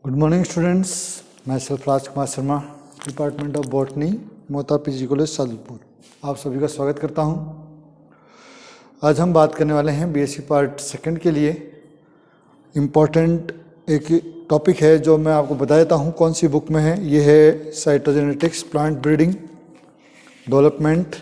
Good morning students, मैं self Rajkumar Sharma, department of botany, Mota PG college Sadulpur. आप सभी का स्वागत करता हूं। आज हम बात करने वाले हैं बीएससी पार्ट सेकंड के लिए इम्पॉर्टेंट एक टॉपिक है जो मैं आपको बता देता हूं कौन सी बुक में है। ये है साइटोजेनेटिक्स, प्लांट ब्रीडिंग डेवलपमेंट।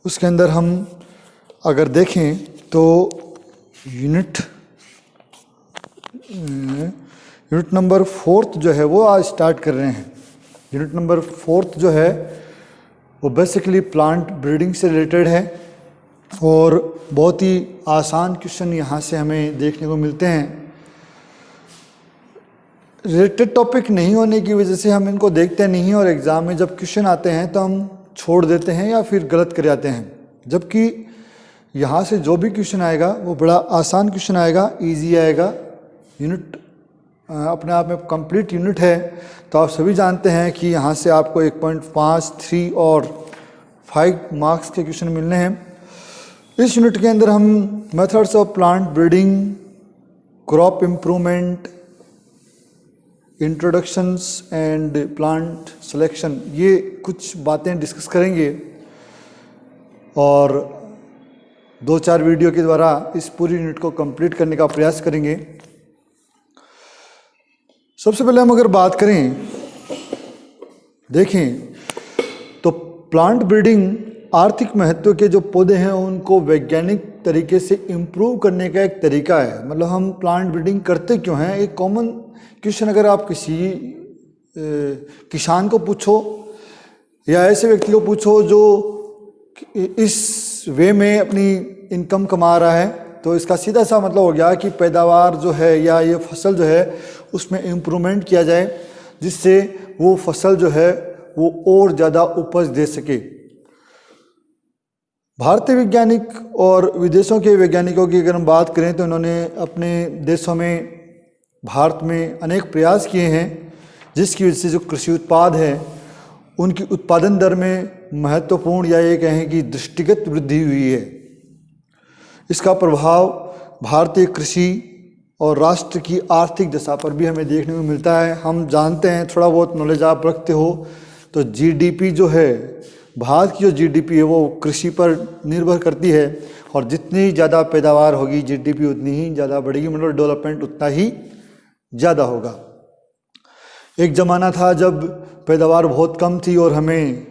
उसके अंदर हम अगर देखें तो यूनिट नंबर 4 जो है वो आज स्टार्ट कर रहे हैं। यूनिट नंबर 4 जो है वो बेसिकली प्लांट ब्रीडिंग से रिलेटेड है और बहुत ही आसान क्वेश्चन यहाँ से हमें देखने को मिलते हैं। रिलेटेड टॉपिक नहीं होने की वजह से हम इनको देखते नहीं और एग्ज़ाम में जब क्वेश्चन आते हैं तो हम छोड़ देते हैं या फिर गलत कर जाते हैं। जबकि यहाँ से जो भी क्वेश्चन आएगा वो बड़ा आसान क्वेश्चन आएगा, ईजी आएगा। यूनिट अपने आप में कंप्लीट यूनिट है, तो आप सभी जानते हैं कि यहाँ से आपको 1.5, 3 और 5 मार्क्स के क्वेश्चन मिलने हैं। इस यूनिट के अंदर हम methods of plant breeding, crop improvement, introductions and plant selection, ये कुछ बातें डिस्कस करेंगे और 2-4 वीडियो के द्वारा इस पूरी यूनिट को कंप्लीट करने का प्रयास करेंगे। सबसे पहले हम अगर बात करें, देखें तो प्लांट ब्रीडिंग आर्थिक महत्व के जो पौधे हैं उनको वैज्ञानिक तरीके से इम्प्रूव करने का एक तरीका है। मतलब हम प्लांट ब्रीडिंग करते क्यों हैं, एक कॉमन क्वेश्चन अगर आप किसी किसान को पूछो या ऐसे व्यक्ति को पूछो जो इस वे में अपनी इनकम कमा रहा है, तो इसका सीधा सा मतलब हो गया कि पैदावार जो है या ये फसल जो है उसमें इम्प्रूवमेंट किया जाए जिससे वो फसल जो है वो और ज़्यादा उपज दे सके। भारतीय वैज्ञानिक और विदेशों के वैज्ञानिकों की अगर हम बात करें तो इन्होंने अपने देशों में, भारत में अनेक प्रयास किए हैं जिसकी वजह से जो कृषि उत्पाद है उनकी उत्पादन दर में महत्वपूर्ण या ये कहें कि दृष्टिगत वृद्धि हुई है। इसका प्रभाव भारतीय कृषि और राष्ट्र की आर्थिक दशा पर भी हमें देखने को मिलता है। हम जानते हैं, थोड़ा बहुत नॉलेज आप रखते हो तो जीडीपी जो है, भारत की जो जीडीपी है वो कृषि पर निर्भर करती है और जितनी ज़्यादा पैदावार होगी जीडीपी उतनी ही ज़्यादा बढ़ेगी, मतलब डेवलपमेंट उतना ही ज़्यादा होगा। एक ज़माना था जब पैदावार बहुत कम थी और हमें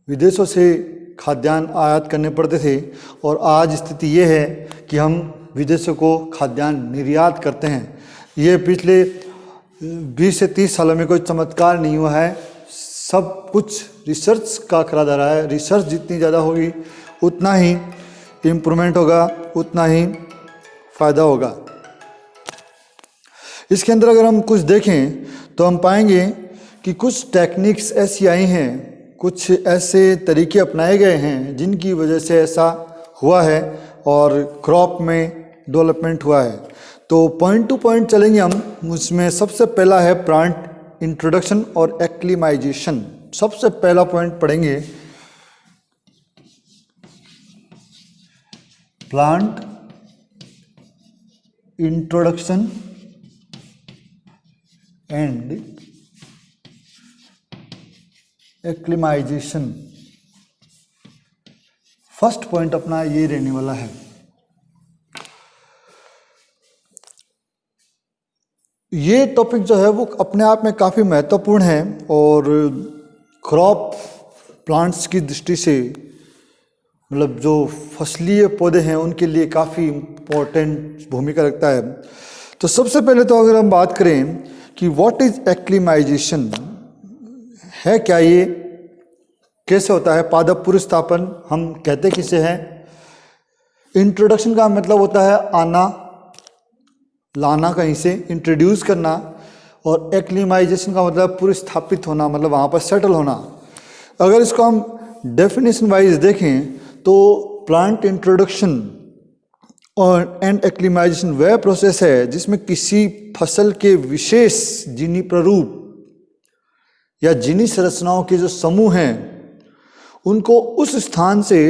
विदेशों से खाद्यान्न आयात करने पड़ते थे और आज स्थिति ये है कि हम विदेशों को खाद्यान्न निर्यात करते हैं। ये पिछले 20 से 30 सालों में कोई चमत्कार नहीं हुआ है, सब कुछ रिसर्च का करा जा रहा है। रिसर्च जितनी ज़्यादा होगी उतना ही इम्प्रूवमेंट होगा, उतना ही फ़ायदा होगा। इसके अंदर अगर हम कुछ देखें तो हम पाएंगे कि कुछ टेक्निक्स ऐसी आई हैं, कुछ ऐसे तरीके अपनाए गए हैं जिनकी वजह से ऐसा हुआ है और क्रॉप में डेवलपमेंट हुआ है। तो पॉइंट टू पॉइंट चलेंगे हम। उसमें सबसे पहला है प्लांट इंट्रोडक्शन और एक्लिमाइजेशन। सबसे पहला पॉइंट पढ़ेंगे, plant introduction and acclimatisation. First point अपना ये रहने वाला है। ये टॉपिक जो है वो अपने आप में काफ़ी महत्वपूर्ण है और क्रॉप प्लांट्स की दृष्टि से, मतलब जो फसलीय पौधे हैं उनके लिए काफ़ी इम्पोर्टेंट भूमिका रखता है। तो सबसे पहले तो अगर हम बात करें कि व्हाट इज एक्लिमाइजेशन, है क्या, ये कैसे होता है। पादप पुनर्स्थापन हम कहते किसे हैं। इंट्रोडक्शन का मतलब होता है आना, लाना, कहीं से इंट्रोड्यूस करना, और एक्लिमाइजेशन का मतलब पुनर्स्थापित होना, मतलब वहाँ पर सेटल होना। अगर इसको हम डेफिनेशन वाइज देखें तो प्लांट इंट्रोडक्शन और एंड एक्लिमाइजेशन वह प्रोसेस है जिसमें किसी फसल के विशेष जीनी प्ररूप या जीनी संरचनाओं के जो समूह हैं उनको उस स्थान से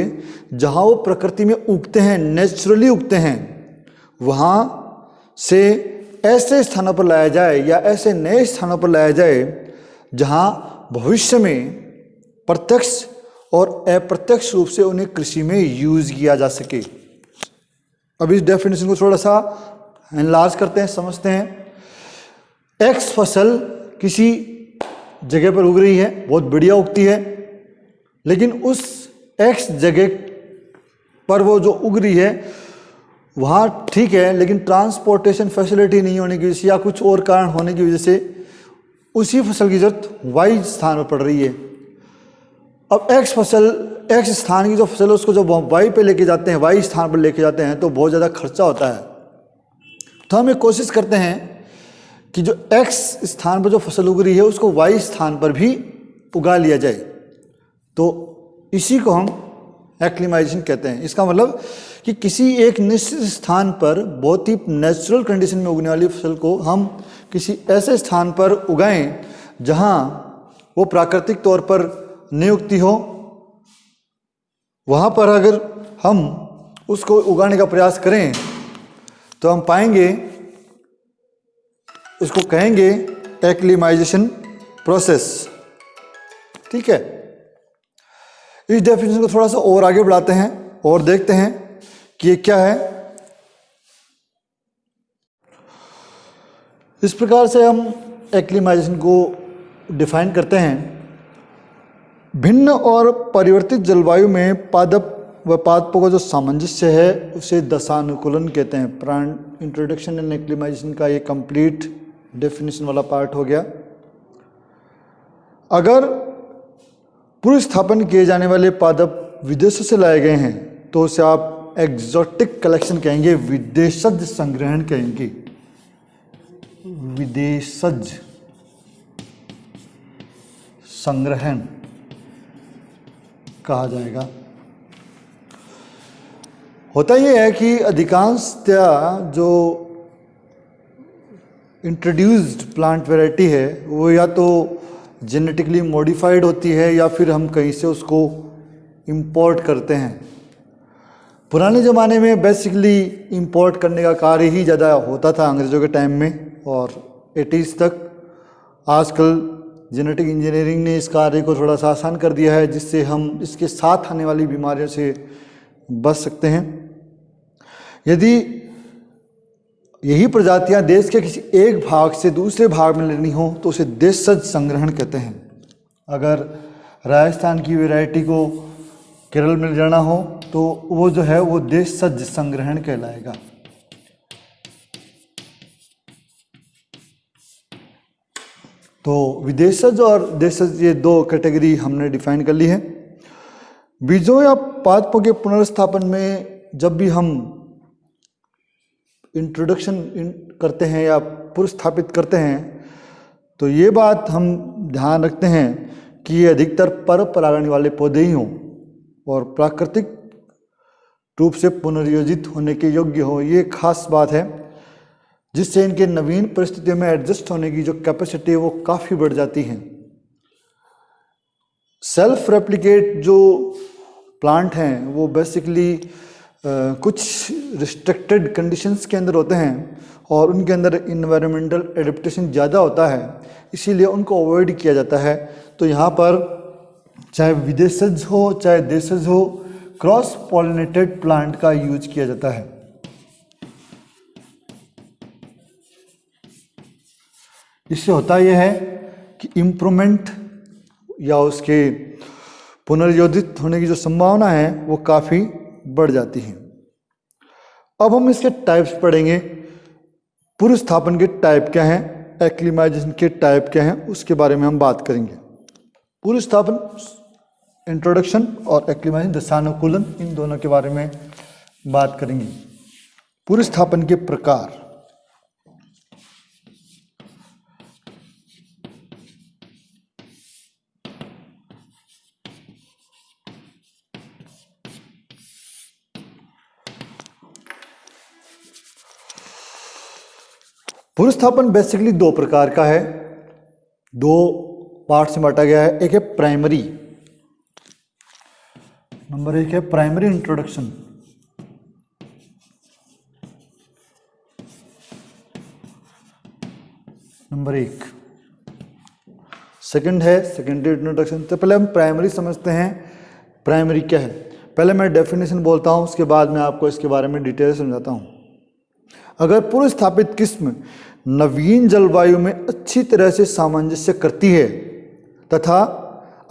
जहाँ वो प्रकृति में उगते हैं, नेचुरली उगते हैं, वहाँ से ऐसे स्थानों पर लाया जाए या ऐसे नए स्थानों पर लाया जाए जहां भविष्य में प्रत्यक्ष और अप्रत्यक्ष रूप से उन्हें कृषि में यूज किया जा सके। अब इस डेफिनेशन को थोड़ा सा एनलार्ज करते हैं, समझते हैं। एक्स फसल किसी जगह पर उग रही है, बहुत बढ़िया उगती है, लेकिन उस एक्स जगह पर वो जो उग रही है वहाँ ठीक है, लेकिन ट्रांसपोर्टेशन फैसिलिटी नहीं होने की वजह से या कुछ और कारण होने की वजह से उसी फसल की जरूरत वाई स्थान पर पड़ रही है। अब एक्स स्थान की जो फसल है उसको जब वाई पे लेके जाते हैं, वाई स्थान पर लेके जाते हैं, तो बहुत ज़्यादा खर्चा होता है। तो हम एक कोशिश करते हैं कि जो एक्स स्थान पर जो फसल उग रही है उसको वाई स्थान पर भी उगा लिया जाए। तो इसी को हम एक्लिमाइजेशन कहते हैं। इसका मतलब कि किसी एक निश्चित स्थान पर बहुत ही नेचुरल कंडीशन में उगने वाली फसल को हम किसी ऐसे स्थान पर उगाएं जहां वो प्राकृतिक तौर पर नहीं उगती हो। वहाँ पर अगर हम उसको उगाने का प्रयास करें तो हम पाएंगे, उसको कहेंगे एक्लिमाइजेशन प्रोसेस। ठीक है, इस डेफिनेशन को थोड़ा सा और आगे बढ़ाते हैं और देखते हैं कि ये क्या है। इस प्रकार से हम एक्लिमाइजेशन को डिफाइन करते हैं। भिन्न और परिवर्तित जलवायु में पादप व पादपों का जो सामंजस्य है उसे दशानुकूलन कहते हैं। इंट्रोडक्शन एंड एक्लिमाइजेशन का ये कंप्लीट डेफिनेशन वाला पार्ट हो गया। अगर पूर्व स्थापन किए जाने वाले पादप विदेशों से लाए गए हैं तो उसे आप एक्सोटिक कलेक्शन कहेंगे, विदेशज संग्रहण कहेंगे, विदेशज संग्रहण कहा जाएगा। होता यह है कि अधिकांशतः जो इंट्रोड्यूस्ड प्लांट वैरायटी है वो या तो जेनेटिकली मॉडिफाइड होती है या फिर हम कहीं से उसको इंपोर्ट करते हैं। पुराने ज़माने में बेसिकली इंपोर्ट करने का कार्य ही ज़्यादा होता था अंग्रेज़ों के टाइम में और 80s तक। आजकल जेनेटिक इंजीनियरिंग ने इस कार्य को थोड़ा सा आसान कर दिया है जिससे हम इसके साथ आने वाली बीमारियों से बच सकते हैं। यदि यही प्रजातियां देश के किसी एक भाग से दूसरे भाग में लेनी हो तो उसे देशज संग्रहण कहते हैं। अगर राजस्थान की वैरायटी को केरल में जाना हो तो वो जो है वो देशज संग्रहण कहलाएगा। तो विदेशज और देशज ये दो कैटेगरी हमने डिफाइन कर ली है। बीजों या पादपों के पुनर्स्थापन में जब भी हम इंट्रोडक्शन करते हैं या पुनर्स्थापित करते हैं तो ये बात हम ध्यान रखते हैं कि ये अधिकतर पर परागण वाले पौधे ही हों और प्राकृतिक रूप से पुनर्योजित होने के योग्य हो। ये खास बात है जिससे इनके नवीन परिस्थितियों में एडजस्ट होने की जो कैपेसिटी है वो काफ़ी बढ़ जाती है। सेल्फ रेप्लिकेट जो प्लांट हैं वो बेसिकली कुछ रिस्ट्रिक्टेड कंडीशंस के अंदर होते हैं और उनके अंदर इन्वायरमेंटल एडेप्टेशन ज़्यादा होता है, इसीलिए उनको अवॉइड किया जाता है। तो यहाँ पर चाहे विदेशज हो चाहे देशज हो, क्रॉस पॉलिनेटेड प्लांट का यूज किया जाता है। इससे होता यह है कि इम्प्रूवमेंट या उसके पुनर्योजित होने की जो संभावना है वो काफ़ी बढ़ जाती है। अब हम इसके टाइप्स पढ़ेंगे। पूर्व स्थापन के टाइप क्या हैं, एक्लिमाइजेशन के टाइप क्या हैं, उसके बारे में हम बात करेंगे। पूर्व स्थापन इंट्रोडक्शन और एक्लिमाइजेशन दशानुकूलन, इन दोनों के बारे में बात करेंगे। पूर्व स्थापन के प्रकार। पुनर्स्थापन बेसिकली दो प्रकार का है, दो पार्ट में बांटा गया है। एक है प्राइमरी, नंबर एक है प्राइमरी इंट्रोडक्शन नंबर 1। सेकंड है सेकेंडरी इंट्रोडक्शन। तो पहले हम प्राइमरी समझते हैं, प्राइमरी क्या है। पहले मैं डेफिनेशन बोलता हूँ, उसके बाद मैं आपको इसके बारे में डिटेल समझाता हूँ। अगर पूर्व स्थापित किस्म नवीन जलवायु में अच्छी तरह से सामंजस्य करती है तथा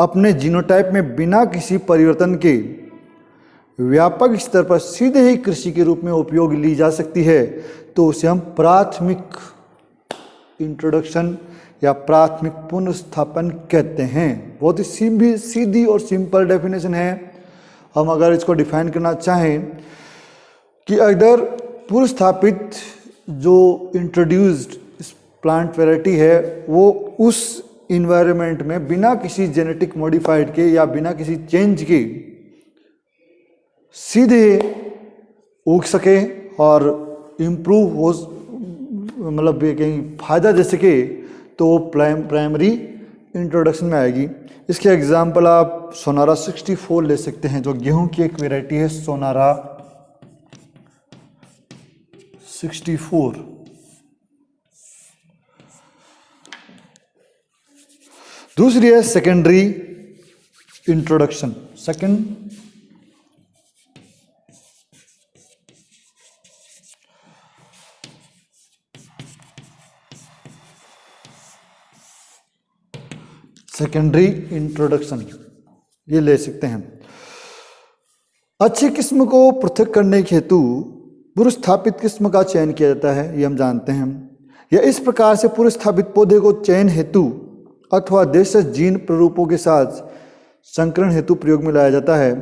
अपने जीनोटाइप में बिना किसी परिवर्तन के व्यापक स्तर पर सीधे ही कृषि के रूप में उपयोग ली जा सकती है, तो उसे हम प्राथमिक इंट्रोडक्शन या प्राथमिक पुनर्स्थापन कहते हैं। बहुत ही सीधी और सिंपल डेफिनेशन है। हम अगर इसको डिफाइन करना चाहें कि अगर पूर्व स्थापित जो इंट्रोड्यूस्ड प्लांट वैरायटी है वो उस इन्वायरमेंट में बिना किसी जेनेटिक मॉडिफाइड के या बिना किसी चेंज के सीधे उग सके और इम्प्रूव हो, मतलब कहीं फायदा दे सके, तो वो प्राइमरी इंट्रोडक्शन में आएगी। इसके एग्जाम्पल आप सोनारा 64 ले सकते हैं, जो गेहूं की एक वैरायटी है, सोनारा 64। दूसरी है सेकेंडरी इंट्रोडक्शन। सेकेंडरी इंट्रोडक्शन ये ले सकते हैं। अच्छी किस्म को पृथक करने के हेतु पूर्व स्थापित किस्म का चयन किया जाता है, ये हम जानते हैं। या इस प्रकार से पूर्व स्थापित पौधे को चयन हेतु अथवा देशज जीन प्ररूपों के साथ संकरण हेतु प्रयोग में लाया जाता है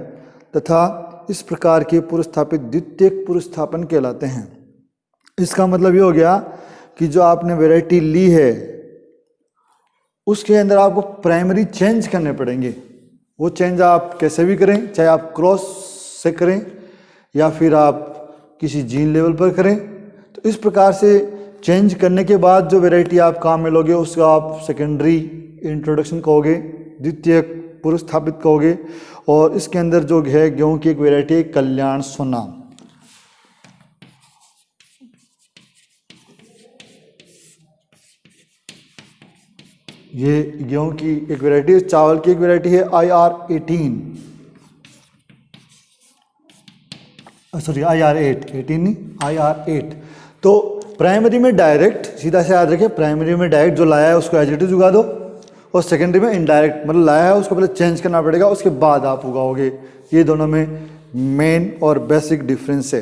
तथा इस प्रकार के पूर्व स्थापित द्वितीयक पूर्व स्थापन कहलाते हैं। इसका मतलब ये हो गया कि जो आपने वैरायटी ली है उसके अंदर आपको प्राइमरी चेंज करने पड़ेंगे। वो चेंज आप कैसे भी करें, चाहे आप क्रॉस से करें या फिर आप किसी जीन लेवल पर करें, तो इस प्रकार से चेंज करने के बाद जो वैरायटी आप काम में लोगे उसको आप सेकेंडरी इंट्रोडक्शन कहोगे, द्वितीय पूर्व स्थापित कहोगे। और इसके अंदर जो है गेहूं की एक वैरायटी है कल्याण सोना। ये गेहूं की एक वैरायटी है, चावल की एक वैरायटी है IR18, सॉरी IR8, 18 नहीं IR8। तो प्राइमरी में डायरेक्ट सीधा से याद रखिए, प्राइमरी में डायरेक्ट जो लाया है उसको एज इट इज उगा दो, और सेकेंडरी में इनडायरेक्ट मतलब लाया है उसको पहले चेंज करना पड़ेगा, उसके बाद आप उगाओगे। ये दोनों में मेन और बेसिक डिफरेंस है।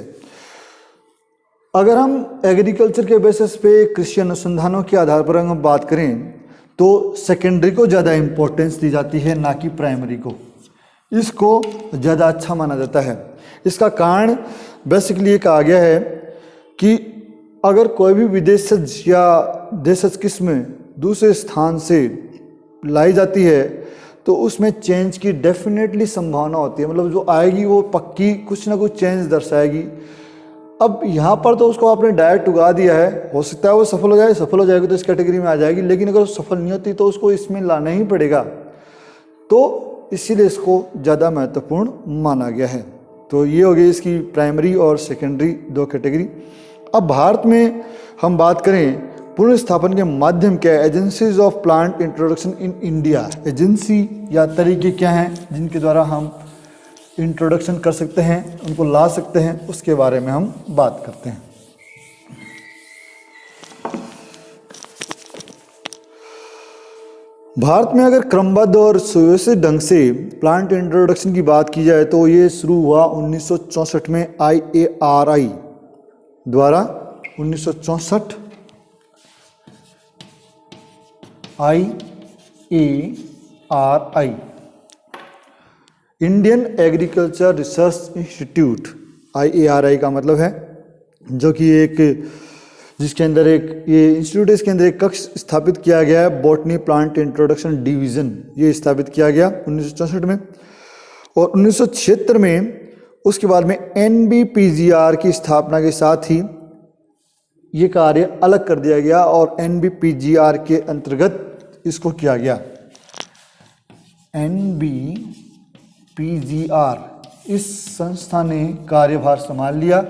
अगर हम एग्रीकल्चर के बेसिस पे कृषि अनुसंधानों के आधार पर हम बात करें तो सेकेंडरी को ज़्यादा इम्पोर्टेंस दी जाती है, ना कि प्राइमरी को। इसको ज़्यादा अच्छा माना जाता है। इसका कारण बेसिकली ये कहा गया है कि अगर कोई भी विदेशज या देशज किस्म दूसरे स्थान से लाई जाती है तो उसमें चेंज की डेफिनेटली संभावना होती है, मतलब जो आएगी वो पक्की कुछ ना कुछ चेंज दर्शाएगी। अब यहाँ पर तो उसको आपने डायरेक्ट उगा दिया है, हो सकता है वो सफल हो जाए, सफल हो जाएगी तो इस कैटेगरी में आ जाएगी, लेकिन अगर सफल नहीं होती तो उसको इसमें लाना ही पड़ेगा। तो इसीलिए इसको ज़्यादा महत्वपूर्ण माना गया है। तो ये हो गई इसकी प्राइमरी और सेकेंडरी दो कैटेगरी। अब भारत में हम बात करें पुनर्स्थापन के माध्यम क्या है, agencies of plant introduction in India. Agency या तरीके क्या हैं जिनके द्वारा हम इंट्रोडक्शन कर सकते हैं, उनको ला सकते हैं, उसके बारे में हम बात करते हैं। भारत में अगर क्रमबद्ध और सुव्यवस्थित ढंग से प्लांट इंट्रोडक्शन की बात की जाए तो ये शुरू हुआ 1964 में IARI द्वारा। 1964 IARI Indian agriculture research institute, IARI का मतलब है, जो कि एक जिसके अंदर एक ये इंस्टीट्यूट है, इसके अंदर एक कक्ष स्थापित किया गया है, बॉटनी प्लांट इंट्रोडक्शन डिवीज़न, ये स्थापित किया गया 1964 में। और 1976 में उसके बाद में NBPGR की स्थापना के साथ ही ये कार्य अलग कर दिया गया और NBPGR के अंतर्गत इसको किया गया। NBPGR इस संस्था ने कार्यभार संभाल लिया,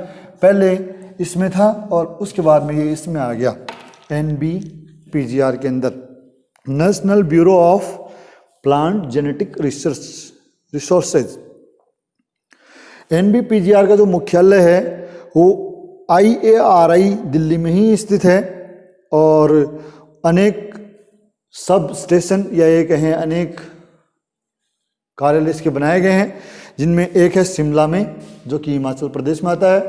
पहले इसमें था और उसके बाद में ये इसमें आ गया। NBPGR पीजीआर के अंदर, National Bureau of Plant Genetic Resources. NBPGR का जो मुख्यालय है वो IARI दिल्ली में ही स्थित है और अनेक सब स्टेशन या ये कहें अनेक कार्यालय इसके बनाए गए हैं, जिनमें एक है शिमला में जो कि हिमाचल प्रदेश में आता है,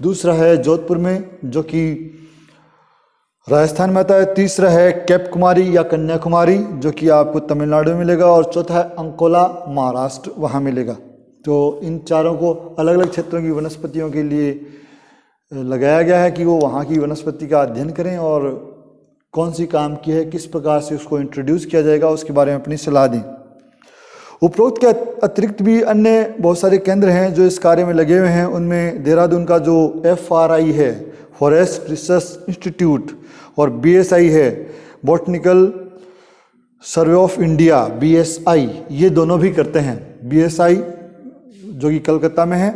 दूसरा है जोधपुर में जो कि राजस्थान में आता है, तीसरा है कैप कुमारी या कन्याकुमारी जो कि आपको तमिलनाडु में मिलेगा, और चौथा है अंकोला महाराष्ट्र, वहाँ मिलेगा। तो इन चारों को अलग अलग क्षेत्रों की वनस्पतियों के लिए लगाया गया है कि वो वहाँ की वनस्पति का अध्ययन करें और कौन सी काम की है, किस प्रकार से उसको इंट्रोड्यूस किया जाएगा, उसके बारे में अपनी सलाह दें। उपरोक्त के अतिरिक्त भी अन्य बहुत सारे केंद्र हैं जो इस कार्य में लगे हुए हैं। उनमें देहरादून का जो FRI है, फॉरेस्ट रिसर्च इंस्टीट्यूट, और BSI है, botanical survey of India, BSI, ये दोनों भी करते हैं। BSI जो कि कलकत्ता में है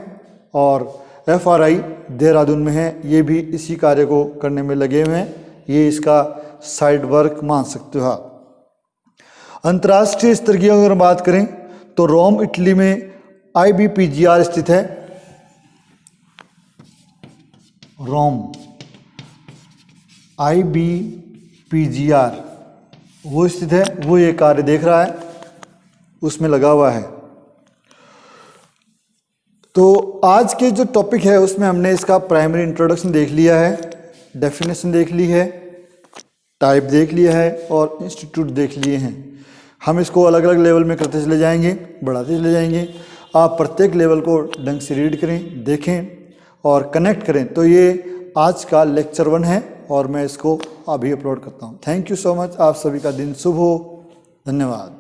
और FRI देहरादून में है, ये भी इसी कार्य को करने में लगे हुए हैं। ये इसका साइड वर्क मान सकते हो। अंतर्राष्ट्रीय स्तर की अगर बात करें तो रोम इटली में IBPGR स्थित है। रोम IBPGR वो स्थित है, वो ये कार्य देख रहा है, उसमें लगा हुआ है। तो आज के जो टॉपिक है उसमें हमने इसका प्राइमरी इंट्रोडक्शन देख लिया है, डेफिनेशन देख ली है, टाइप देख लिया है और इंस्टीट्यूट देख लिए हैं। हम इसको अलग अलग लेवल में करते चले जाएंगे, बढ़ाते चले जाएंगे। आप प्रत्येक लेवल को ढंग से रीड करें, देखें और कनेक्ट करें। तो ये आज का लेक्चर 1 है और मैं इसको अभी अपलोड करता हूँ। Thank you so much. आप सभी का दिन शुभ हो। धन्यवाद।